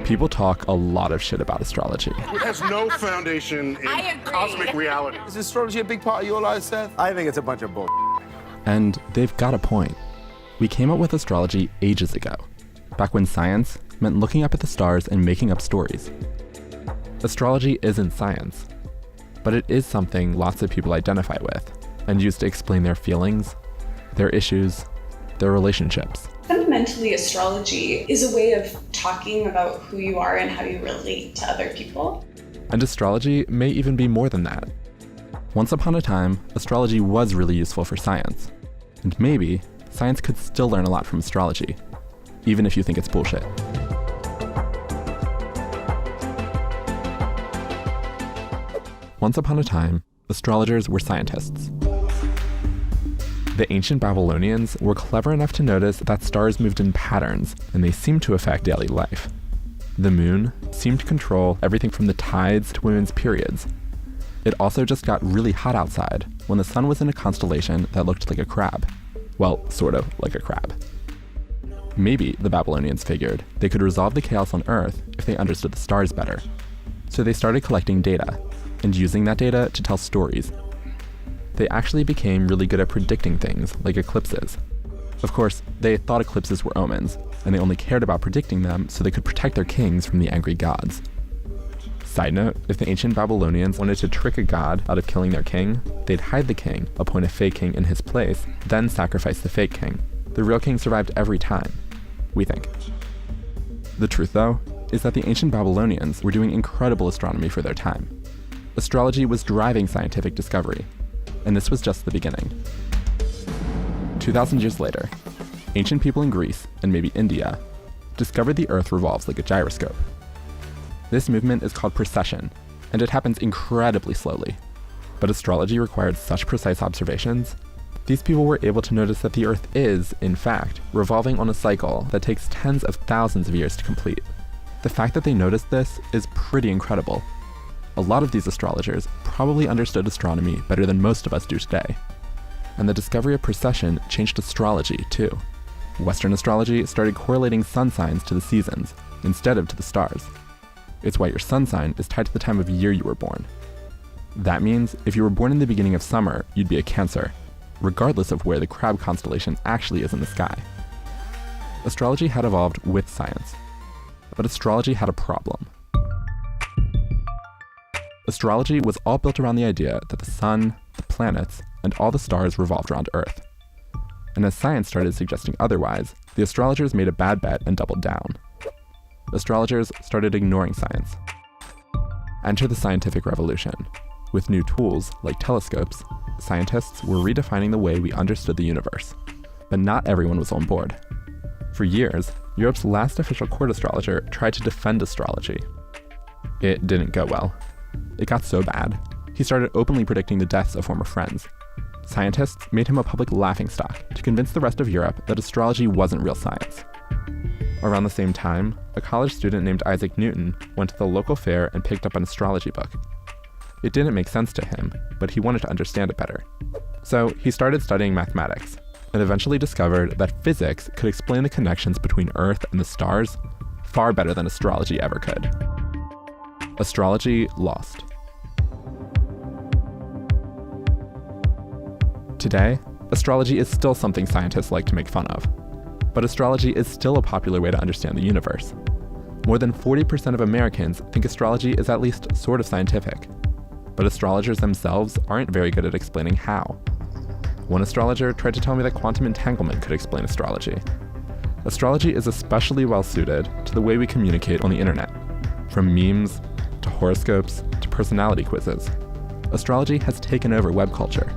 People talk a lot of shit about astrology. It has no foundation in cosmic reality. Is astrology a big part of your life, Seth? I think it's a bunch of bull. And they've got a point. We came up with astrology ages ago, back when science meant looking up at the stars and making up stories. Astrology isn't science, but it is something lots of people identify with and use to explain their feelings, their issues, their relationships. Fundamentally, astrology is a way of talking about who you are and how you relate to other people. And astrology may even be more than that. Once upon a time, astrology was really useful for science. And maybe science could still learn a lot from astrology, even if you think it's bullshit. Once upon a time, astrologers were scientists. The ancient Babylonians were clever enough to notice that stars moved in patterns, and they seemed to affect daily life. The moon seemed to control everything from the tides to women's periods. It also just got really hot outside when the sun was in a constellation that looked like a crab. Well, sort of like a crab. Maybe the Babylonians figured they could resolve the chaos on Earth if they understood the stars better. So they started collecting data, and using that data to tell stories. They actually became really good at predicting things like eclipses. Of course, they thought eclipses were omens, and they only cared about predicting them so they could protect their kings from the angry gods. Side note, if the ancient Babylonians wanted to trick a god out of killing their king, they'd hide the king, appoint a fake king in his place, then sacrifice the fake king. The real king survived every time, we think. The truth, though, is that the ancient Babylonians were doing incredible astronomy for their time. Astrology was driving scientific discovery, and this was just the beginning. 2,000 years later, ancient people in Greece, and maybe India, discovered the Earth revolves like a gyroscope. This movement is called precession, and it happens incredibly slowly. But astrology required such precise observations, these people were able to notice that the Earth is, in fact, revolving on a cycle that takes tens of thousands of years to complete. The fact that they noticed this is pretty incredible. A lot of these astrologers probably understood astronomy better than most of us do today. And the discovery of precession changed astrology, too. Western astrology started correlating sun signs to the seasons, instead of to the stars. It's why your sun sign is tied to the time of year you were born. That means if you were born in the beginning of summer, you'd be a Cancer, regardless of where the crab constellation actually is in the sky. Astrology had evolved with science, but astrology had a problem. Astrology was all built around the idea that the sun, the planets, and all the stars revolved around Earth. And as science started suggesting otherwise, the astrologers made a bad bet and doubled down. Astrologers started ignoring science. Enter the scientific revolution. With new tools, like telescopes, scientists were redefining the way we understood the universe. But not everyone was on board. For years, Europe's last official court astrologer tried to defend astrology. It didn't go well. It got so bad, he started openly predicting the deaths of former friends. Scientists made him a public laughingstock to convince the rest of Europe that astrology wasn't real science. Around the same time, a college student named Isaac Newton went to the local fair and picked up an astrology book. It didn't make sense to him, but he wanted to understand it better. So he started studying mathematics, and eventually discovered that physics could explain the connections between Earth and the stars far better than astrology ever could. Astrology lost. Today, astrology is still something scientists like to make fun of. But astrology is still a popular way to understand the universe. More than 40% of Americans think astrology is at least sort of scientific. But astrologers themselves aren't very good at explaining how. One astrologer tried to tell me that quantum entanglement could explain astrology. Astrology is especially well suited to the way we communicate on the internet. From memes, to horoscopes, to personality quizzes. Astrology has taken over web culture.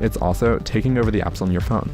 It's also taking over the apps on your phone.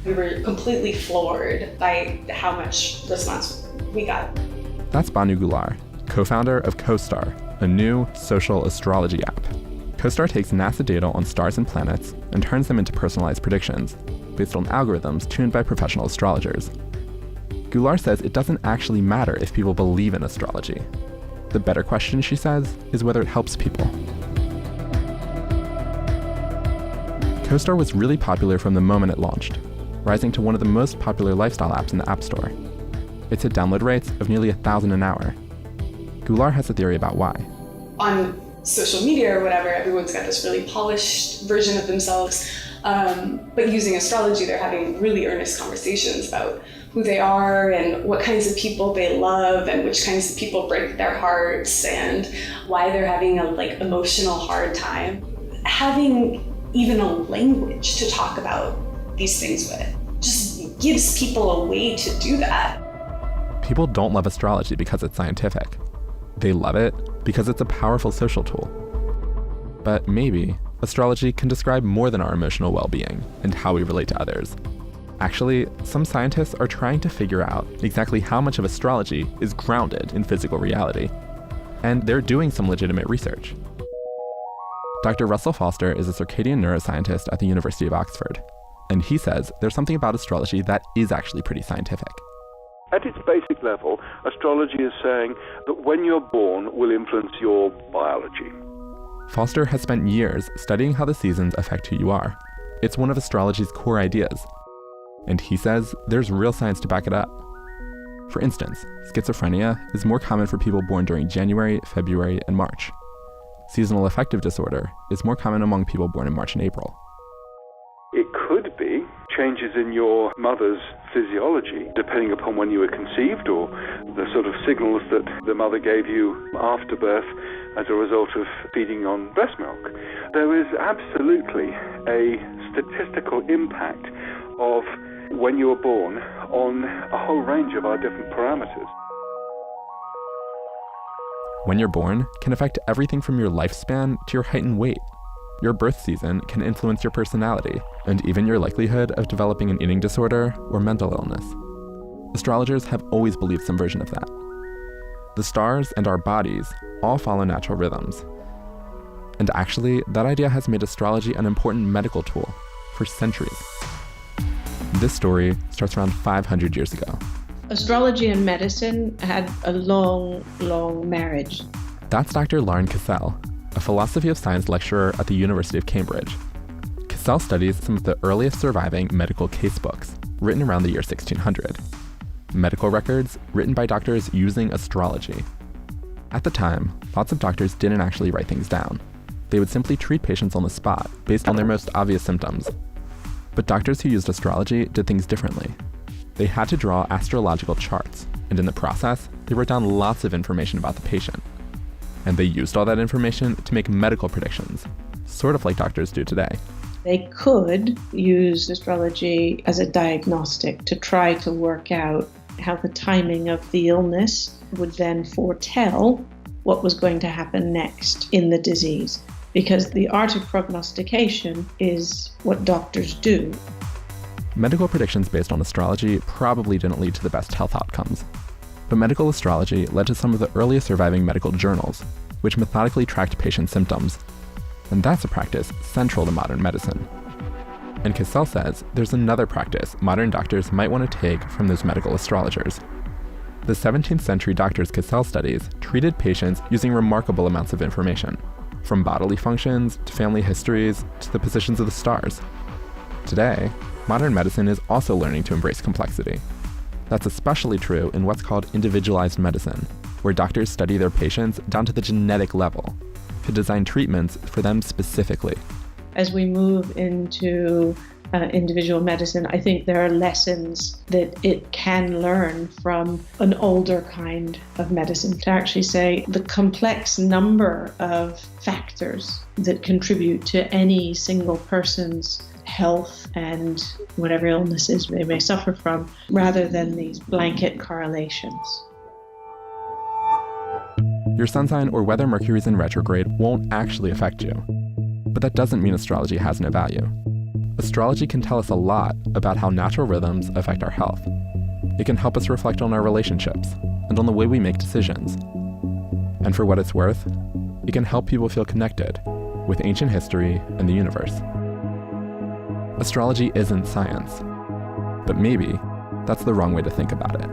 We were completely floored by how much response we got. That's Banu Gular, co-founder of CoStar, a new social astrology app. CoStar takes NASA data on stars and planets and turns them into personalized predictions, based on algorithms tuned by professional astrologers. Gular says it doesn't actually matter if people believe in astrology. The better question, she says, is whether it helps people. CoStar was really popular from the moment it launched, rising to one of the most popular lifestyle apps in the App Store. It's hit download rates of nearly 1,000 an hour. Goulart has a theory about why. On social media or whatever, everyone's got this really polished version of themselves. But using astrology, they're having really earnest conversations about who they are and what kinds of people they love and which kinds of people break their hearts and why they're having a emotional hard time. Having even a language to talk about these things with just gives people a way to do that. People don't love astrology because it's scientific. They love it because it's a powerful social tool. But maybe astrology can describe more than our emotional well-being and how we relate to others. Actually, some scientists are trying to figure out exactly how much of astrology is grounded in physical reality. And they're doing some legitimate research. Dr. Russell Foster is a circadian neuroscientist at the University of Oxford. And he says there's something about astrology that is actually pretty scientific. At its basic level, astrology is saying that when you're born will influence your biology. Foster has spent years studying how the seasons affect who you are. It's one of astrology's core ideas. And he says there's real science to back it up. For instance, schizophrenia is more common for people born during January, February, and March. Seasonal affective disorder is more common among people born in March and April. It could be changes in your mother's physiology, depending upon when you were conceived or the sort of signals that the mother gave you after birth as a result of feeding on breast milk. There is absolutely a statistical impact of when you were born on a whole range of our different parameters. When you're born can affect everything from your lifespan to your height and weight. Your birth season can influence your personality and even your likelihood of developing an eating disorder or mental illness. Astrologers have always believed some version of that. The stars and our bodies all follow natural rhythms. And actually, that idea has made astrology an important medical tool for centuries. This story starts around 500 years ago. Astrology and medicine had a long, long marriage. That's Dr. Lauren Cassell, a philosophy of science lecturer at the University of Cambridge. Cassell studies some of the earliest surviving medical case books, written around the year 1600. Medical records written by doctors using astrology. At the time, lots of doctors didn't actually write things down. They would simply treat patients on the spot based on their most obvious symptoms. But doctors who used astrology did things differently. They had to draw astrological charts, and in the process, they wrote down lots of information about the patient. And they used all that information to make medical predictions, sort of like doctors do today. They could use astrology as a diagnostic to try to work out how the timing of the illness would then foretell what was going to happen next in the disease. Because the art of prognostication is what doctors do. Medical predictions based on astrology probably didn't lead to the best health outcomes. But medical astrology led to some of the earliest surviving medical journals, which methodically tracked patient symptoms. And that's a practice central to modern medicine. And Cassell says there's another practice modern doctors might want to take from those medical astrologers. The 17th century doctors Cassell studies treated patients using remarkable amounts of information, from bodily functions to family histories to the positions of the stars. Today, modern medicine is also learning to embrace complexity. That's especially true in what's called individualized medicine, where doctors study their patients down to the genetic level to design treatments for them specifically. As we move into individual medicine, I think there are lessons that it can learn from an older kind of medicine to actually say the complex number of factors that contribute to any single person's health and whatever illnesses they may suffer from, rather than these blanket correlations. Your sun sign or whether Mercury's in retrograde won't actually affect you. But that doesn't mean astrology has no value. Astrology can tell us a lot about how natural rhythms affect our health. It can help us reflect on our relationships and on the way we make decisions. And for what it's worth, it can help people feel connected with ancient history and the universe. Astrology isn't science, but maybe that's the wrong way to think about it.